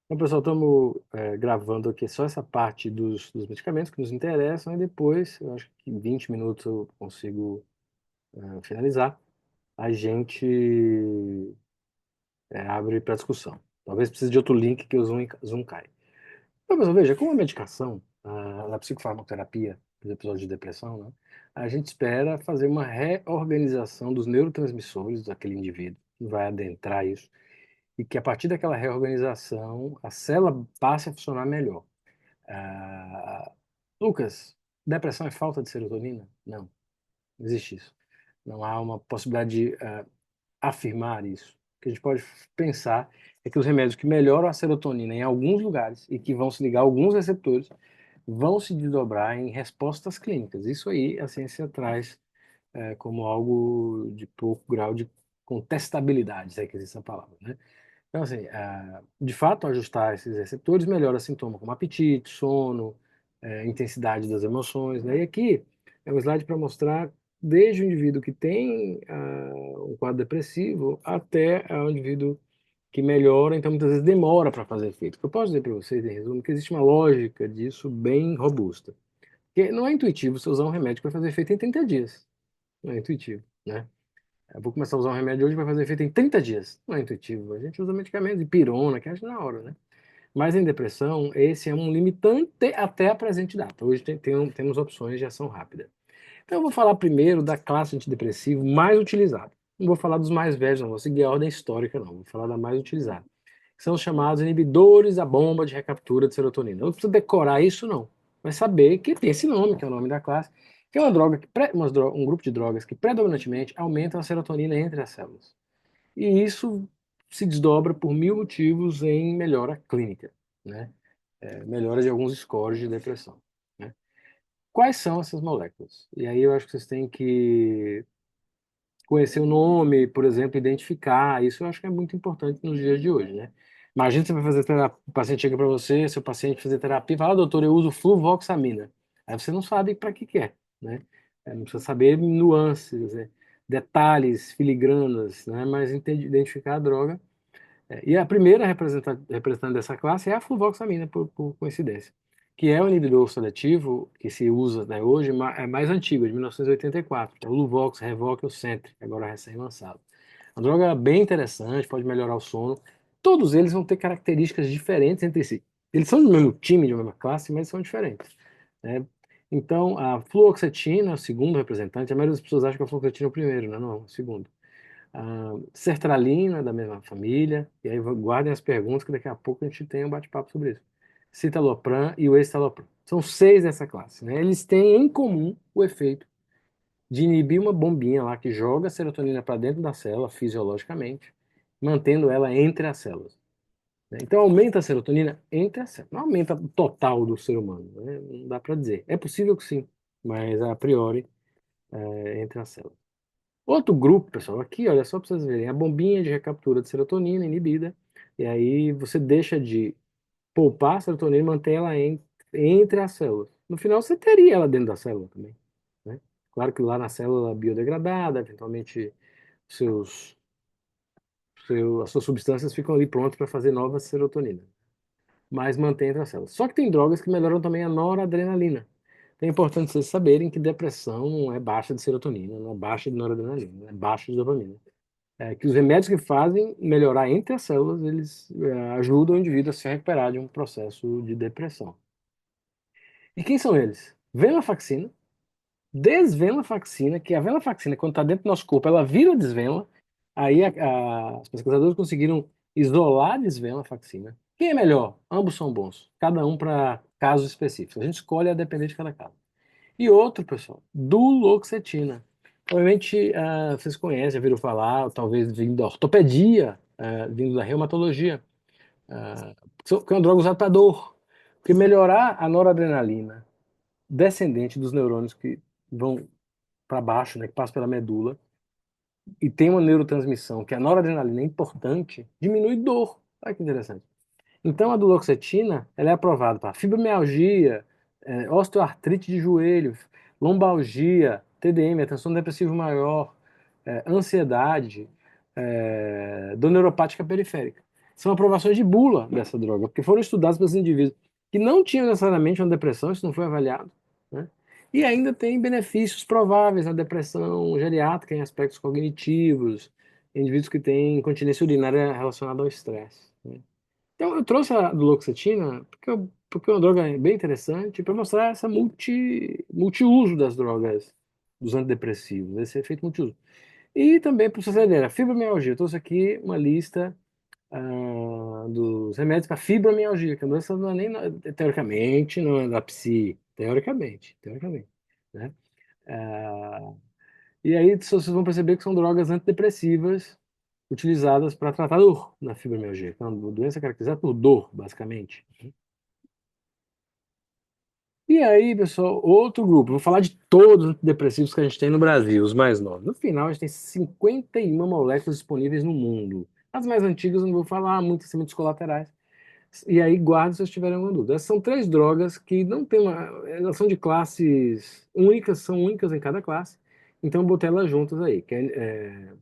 Então, pessoal, estamos gravando aqui só essa parte dos medicamentos que nos interessam e depois, eu acho que em 20 minutos eu consigo finalizar. A gente abre para discussão. Talvez precise de outro link que o Zoom cai. Então, pessoal, veja, com a medicação, na psicofarmacoterapia, dos episódios de depressão, né, a gente espera fazer uma reorganização dos neurotransmissores daquele indivíduo que vai adentrar isso e que a partir daquela reorganização a célula passe a funcionar melhor. Ah, Lucas, depressão é falta de serotonina? Não, não existe isso. Não há uma possibilidade de afirmar isso. O que a gente pode pensar é que os remédios que melhoram a serotonina em alguns lugares e que vão se ligar a alguns receptores vão se desdobrar em respostas clínicas. Isso aí a ciência traz como algo de pouco grau de contestabilidade, se é que existe essa palavra, né? Então, assim, de fato, ajustar esses receptores melhora sintomas como apetite, sono, intensidade das emoções, né? E aqui é um slide para mostrar desde o indivíduo que tem um quadro depressivo até o indivíduo que melhora, então muitas vezes demora para fazer efeito. O que eu posso dizer para vocês, em resumo, é que existe uma lógica disso bem robusta. Porque não é intuitivo você usar um remédio que vai fazer efeito em 30 dias. Não é intuitivo, né? Eu vou começar a usar um remédio hoje, vai fazer efeito em 30 dias. Não é intuitivo. A gente usa medicamentos de pirona, que age na hora, né? Mas em depressão, esse é um limitante até a presente data. Hoje temos opções de ação rápida. Então, eu vou falar primeiro da classe antidepressivo mais utilizada. Não vou falar dos mais velhos, não vou seguir a ordem histórica, não. Vou falar da mais utilizada. Que são os chamados inibidores da bomba de recaptura de serotonina. Não precisa decorar isso, não. Mas saber que tem esse nome, que é o nome da classe, que é uma droga um grupo de drogas que predominantemente aumentam a serotonina entre as células. E isso se desdobra por mil motivos em melhora clínica, né? Melhora de alguns scores de depressão, né? Quais são essas moléculas? E aí eu acho que vocês têm que conhecer o nome, por exemplo, identificar. Isso eu acho que é muito importante nos dias de hoje, né? Imagina você vai fazer terapia, o paciente chega para você, seu paciente fazer terapia e fala, doutor, eu uso fluvoxamina. Aí você não sabe para que é, né? Não precisa saber nuances, né? Detalhes, filigranas, né? Mas identificar a droga. E a primeira representante dessa classe é a fluvoxamina, por coincidência, que é o inibidor seletivo que se usa, né, hoje, é mais antigo, é de 1984, é o Luvox, Revoque ou Centre, agora recém-lançado. Uma droga bem interessante, pode melhorar o sono. Todos eles vão ter características diferentes entre si. Eles são do mesmo time, de uma mesma classe, mas são diferentes, né? Então, a fluoxetina, o segundo representante, a maioria das pessoas acha que a fluoxetina é o primeiro, né? Não, é o segundo. Sertralina, da mesma família, e aí guardem as perguntas que daqui a pouco a gente tem um bate-papo sobre isso. Citalopram e o escitalopram. São seis dessa classe, né? Eles têm em comum o efeito de inibir uma bombinha lá que joga a serotonina para dentro da célula fisiologicamente, mantendo ela entre as células, né? Então aumenta a serotonina entre as células, não aumenta o total do ser humano, né? Não dá para dizer. É possível que sim, mas a priori entre as células. Outro grupo, pessoal, aqui, olha só para vocês verem, a bombinha de recaptura de serotonina inibida, e aí você deixa de poupar a serotonina e mantém ela entre as células. No final, você teria ela dentro da célula também, né? Claro que lá na célula biodegradada, eventualmente seus, as suas substâncias ficam ali prontas para fazer nova serotonina, mas mantém entre as células. Só que tem drogas que melhoram também a noradrenalina. Então é importante vocês saberem que depressão não é baixa de serotonina, não é baixa de noradrenalina, é baixa de dopamina. Que os remédios que fazem melhorar entre as células, eles ajudam o indivíduo a se recuperar de um processo de depressão. E quem são eles? Venlafaxina, desvenlafaxina, que a venlafaxina, quando está dentro do nosso corpo, ela vira desvenla. Aí os pesquisadores conseguiram isolar a desvenlafaxina. Quem é melhor? Ambos são bons, cada um para casos específicos. A gente escolhe a depender de cada caso. E outro, pessoal, duloxetina. Provavelmente vocês conhecem, já viram falar, talvez vindo da ortopedia, vindo da reumatologia, que é uma droga usada para dor. Porque melhorar a noradrenalina descendente dos neurônios que vão para baixo, né, que passam pela medula, e tem uma neurotransmissão, que a noradrenalina é importante, diminui dor. Olha que interessante. Então, a duloxetina, ela é aprovada para fibromialgia, osteoartrite de joelho, lombalgia, TDM, atenção depressiva maior, ansiedade, dor neuropática periférica. são aprovações de bula dessa droga, porque foram estudados pelos indivíduos que não tinham necessariamente uma depressão, isso não foi avaliado, né? E ainda tem benefícios prováveis na depressão geriátrica em aspectos cognitivos, em indivíduos que têm incontinência urinária relacionada ao estresse, né? Então, eu trouxe a duloxetina porque é uma droga bem interessante para mostrar essa multiuso das drogas, dos antidepressivos, esse efeito multiuso. E também, para você ter a fibromialgia. Eu trouxe aqui uma lista dos remédios para fibromialgia, que a doença não é nem, teoricamente, não é da psi, teoricamente, né? Ah, e aí vocês vão perceber que são drogas antidepressivas utilizadas para tratar dor na fibromialgia, que é uma doença caracterizada por dor, basicamente. E aí, pessoal, outro grupo. Vou falar de todos os antidepressivos que a gente tem no Brasil, os mais novos. No final, a gente tem 51 moléculas disponíveis no mundo. As mais antigas eu não vou falar, muitas têm muitos colaterais. E aí, guarde se vocês tiverem alguma dúvida. Essas são três drogas que não tem uma. Elas são de classes únicas, são únicas em cada classe. Então, eu botei elas juntas aí, que é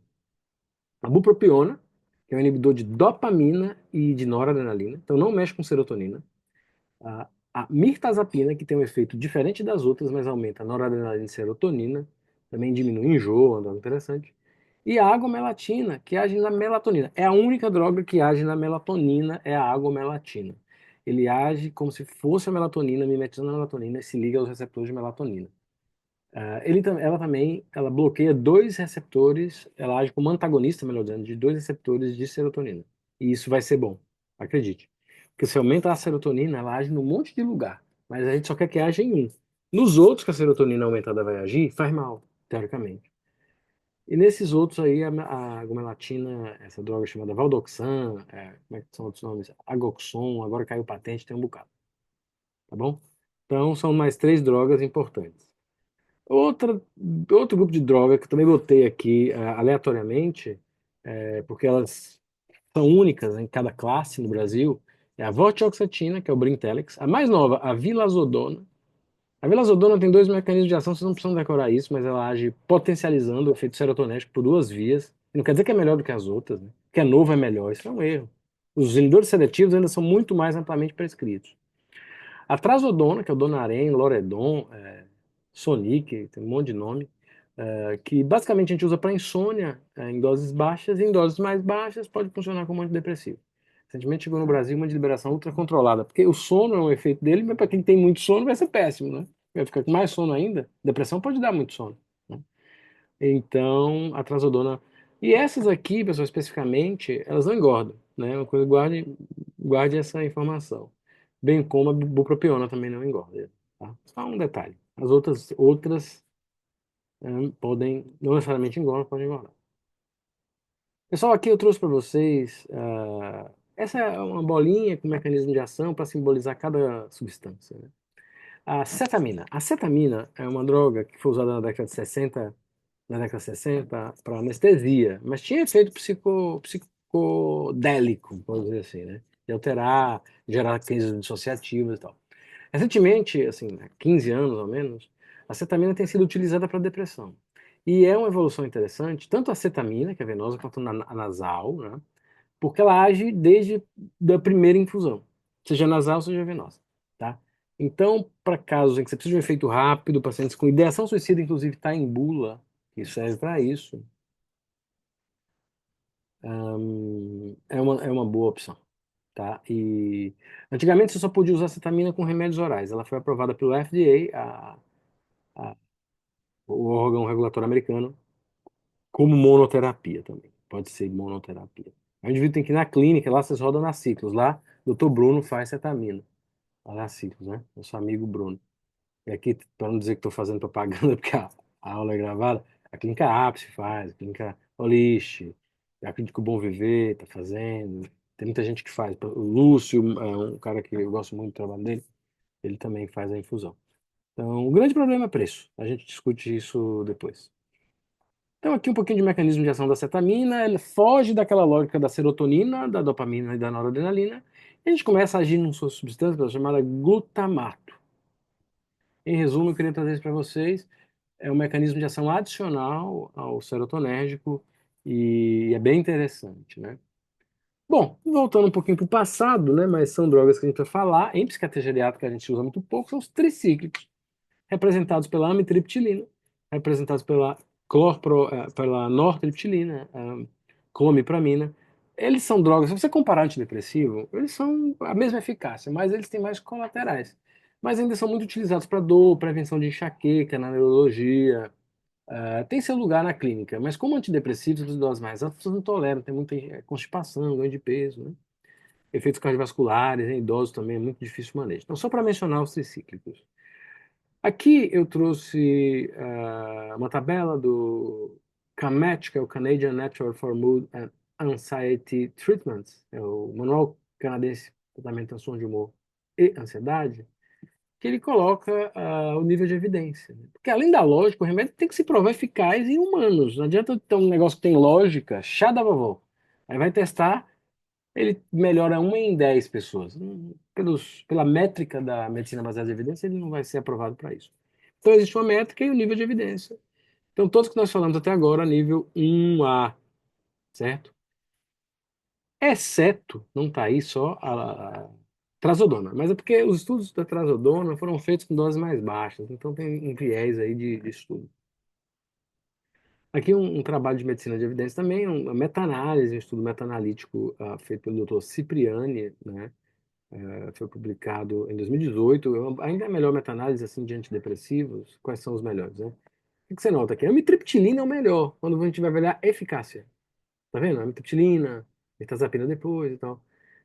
a bupropiona, que é um inibidor de dopamina e de noradrenalina. Então, não mexe com serotonina. A mirtazapina, que tem um efeito diferente das outras, mas aumenta a noradrenalina e serotonina, também diminui o enjoo, é uma droga interessante. E a agomelatina, que age na melatonina. É a única droga que age na melatonina, é a agomelatina. Ele age como se fosse a melatonina, mimetizando a melatonina e se liga aos receptores de melatonina. Ela também ela bloqueia dois receptores, ela age como antagonista, melhor dizendo, de dois receptores de serotonina. E isso vai ser bom, acredite. Porque se aumenta a serotonina, ela age num monte de lugar, mas a gente só quer que haja em um. Nos outros que a serotonina aumentada vai agir, faz mal, teoricamente. E nesses outros aí, a gomelatina, essa droga chamada Valdoxan, como é que são outros nomes? Agoxon, agora caiu patente, tem um bocado, tá bom? Então, são mais três drogas importantes. Outra, outro grupo de droga que eu também botei aqui aleatoriamente, porque elas são únicas em cada classe no Brasil, é a vortioxetina, que é o Brintellix, a mais nova, a vilazodona. A vilazodona tem dois mecanismos de ação, vocês não precisam decorar isso, mas ela age potencializando o efeito serotonético por duas vias. Não quer dizer que é melhor do que as outras, né? Que é novo é melhor, isso é um erro. Os inibidores seletivos ainda são muito mais amplamente prescritos. A trazodona, que é o Donarém, Loredon, Sonic, tem um monte de nome, que basicamente a gente usa para insônia em doses baixas, e em doses mais baixas pode funcionar como antidepressivo. Recentemente chegou no Brasil uma de liberação ultracontrolada, porque o sono é um efeito dele, mas para quem tem muito sono vai ser péssimo, né? Vai ficar com mais sono ainda. Depressão pode dar muito sono, né? Então, a trazodona. E essas aqui, pessoal, especificamente, elas não engordam, né? Uma coisa, guarde essa informação. Bem como a bupropiona também não engorda, tá? Só um detalhe. As outras podem, não necessariamente engordam, podem engordar. Pessoal, aqui eu trouxe para vocês, essa é uma bolinha com mecanismo de ação para simbolizar cada substância, né? A cetamina. A cetamina é uma droga que foi usada na década de 60 para anestesia, mas tinha efeito psicodélico, vamos dizer assim, né? De alterar, gerar crises dissociativas e tal. Recentemente, assim, há 15 anos ou menos, a cetamina tem sido utilizada para depressão. E é uma evolução interessante, tanto a cetamina, que é venosa, quanto a nasal, né? Porque ela age desde a primeira infusão, seja nasal, seja venosa, tá? Então, para casos em que você precisa de um efeito rápido, pacientes com ideação suicida, inclusive, está em bula, que serve para isso, é uma boa opção, tá? E antigamente você só podia usar cetamina com remédios orais. Ela foi aprovada pelo FDA, o órgão regulatório americano, como monoterapia também. Pode ser monoterapia. O indivíduo tem que ir na clínica, lá vocês rodam nas ciclos. Lá, doutor Bruno faz cetamina. Lá nas ciclos, né? Nosso amigo Bruno. E aqui, para não dizer que estou fazendo propaganda, porque a aula é gravada, a clínica Ápice faz, a clínica Olist, a clínica Bom Viver está fazendo. Tem muita gente que faz. O Lúcio é um cara que eu gosto muito do trabalho dele, ele também faz a infusão. Então, o grande problema é preço. A gente discute isso depois. Então, aqui um pouquinho de mecanismo de ação da cetamina, ela foge daquela lógica da serotonina, da dopamina e da noradrenalina, e a gente começa a agir numa substância chamada glutamato. Em resumo, eu queria trazer isso para vocês. É um mecanismo de ação adicional ao serotonérgico e é bem interessante, né? Bom, voltando um pouquinho para o passado, né, mas são drogas que a gente vai falar, em psiquiatria geriátrica a gente usa muito pouco, são os tricíclicos, representados pela amitriptilina, representados pela nortriptilina, clomipramina. Eles são drogas, se você comparar antidepressivo, eles são a mesma eficácia, mas eles têm mais colaterais. Mas ainda são muito utilizados para dor, prevenção de enxaqueca, na neurologia. Tem seu lugar na clínica, mas como antidepressivos, as doses mais altas, as pessoas não toleram, tem muita constipação, ganho de peso, né? Efeitos cardiovasculares, em idosos também é muito difícil o manejo. Então, só para mencionar os tricíclicos. Aqui eu trouxe uma tabela do CAMET, que é o Canadian Network for Mood and Anxiety Treatments, é o Manual Canadense de Tratamento de Transtorno de Humor e Ansiedade, que ele coloca o nível de evidência, né? Porque além da lógica, o remédio tem que se provar eficaz em humanos. Não adianta eu ter um negócio que tem lógica, chá da vovó. Aí vai testar, ele melhora uma em 10 pessoas. Pela métrica da medicina baseada em evidência, ele não vai ser aprovado para isso. Então, existe uma métrica e um nível de evidência. Então, todos que nós falamos até agora, nível 1A, certo? Exceto, não está aí só a trazodona, mas é porque os estudos da trazodona foram feitos com doses mais baixas, então tem um viés aí de estudo. Aqui um trabalho de medicina de evidência também, uma meta-análise, um estudo meta-analítico feito pelo Dr. Cipriani, né? Foi publicado em 2018. Ainda é a melhor meta-análise assim, de antidepressivos. Quais são os melhores, né? O que você nota aqui? A amitriptilina é o melhor, quando a gente vai avaliar eficácia. Tá vendo? Amitriptilina, mirtazapina depois e tal.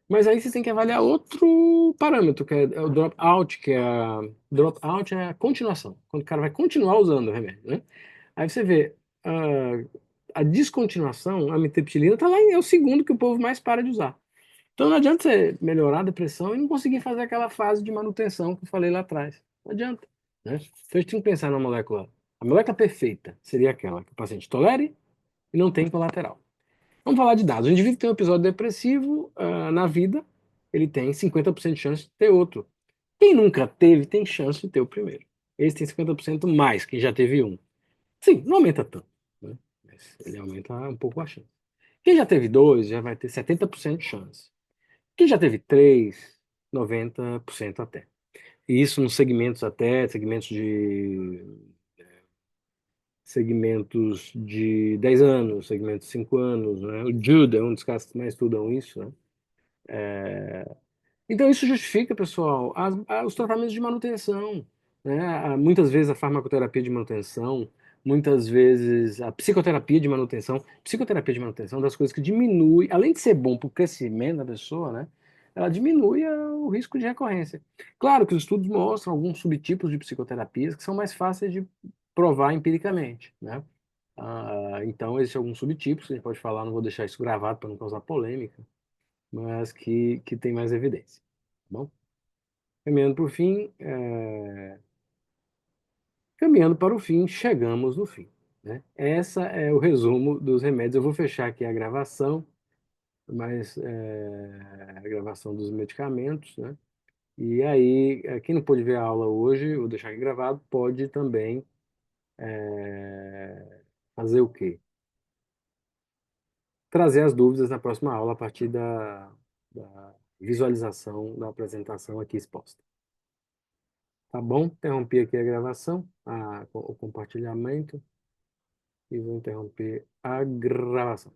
Mas aí você tem que avaliar outro parâmetro, que é o dropout, dropout é a continuação, quando o cara vai continuar usando o remédio, né? Aí você vê ah, a descontinuação, a amitriptilina tá lá, é o segundo que o povo mais para de usar. Então não adianta você melhorar a depressão e não conseguir fazer aquela fase de manutenção que eu falei lá atrás. Não adianta, né? Então a gente tem que pensar na molécula. A molécula perfeita seria aquela que o paciente tolere e não tem colateral. Vamos falar de dados. O indivíduo que tem um episódio depressivo na vida, ele tem 50% de chance de ter outro. Quem nunca teve, tem chance de ter o primeiro. Esse tem 50% mais, quem já teve um. Sim, não aumenta tanto, né? Mas ele aumenta um pouco a chance. Quem já teve dois, já vai ter 70% de chance. Quem já teve três, 90% até. E isso nos segmentos até, segmentos de 10 anos, segmentos de 5 anos, né? O Jude é um dos casos que mais estudam isso, né? Então, isso justifica, pessoal, os tratamentos de manutenção, né? Muitas vezes a farmacoterapia de manutenção, muitas vezes a psicoterapia de manutenção. Psicoterapia de manutenção é uma das coisas que diminui, além de ser bom para o crescimento da pessoa, né? Ela diminui o risco de recorrência. Claro que os estudos mostram alguns subtipos de psicoterapias que são mais fáceis de provar empiricamente, né? Então, existem alguns subtipos que a gente pode falar, não vou deixar isso gravado para não causar polêmica, mas que tem mais evidência. Tá bom? Caminhando por fim, caminhando para o fim, chegamos no fim. Né? Essa é o resumo dos remédios. Eu vou fechar aqui a gravação, mas a gravação dos medicamentos, né? E aí, quem não pôde ver a aula hoje, vou deixar aqui gravado, pode também fazer o quê? Trazer as dúvidas na próxima aula a partir da visualização da apresentação aqui exposta. Tá bom? Interrompi aqui a gravação, o compartilhamento e vou interromper a gravação.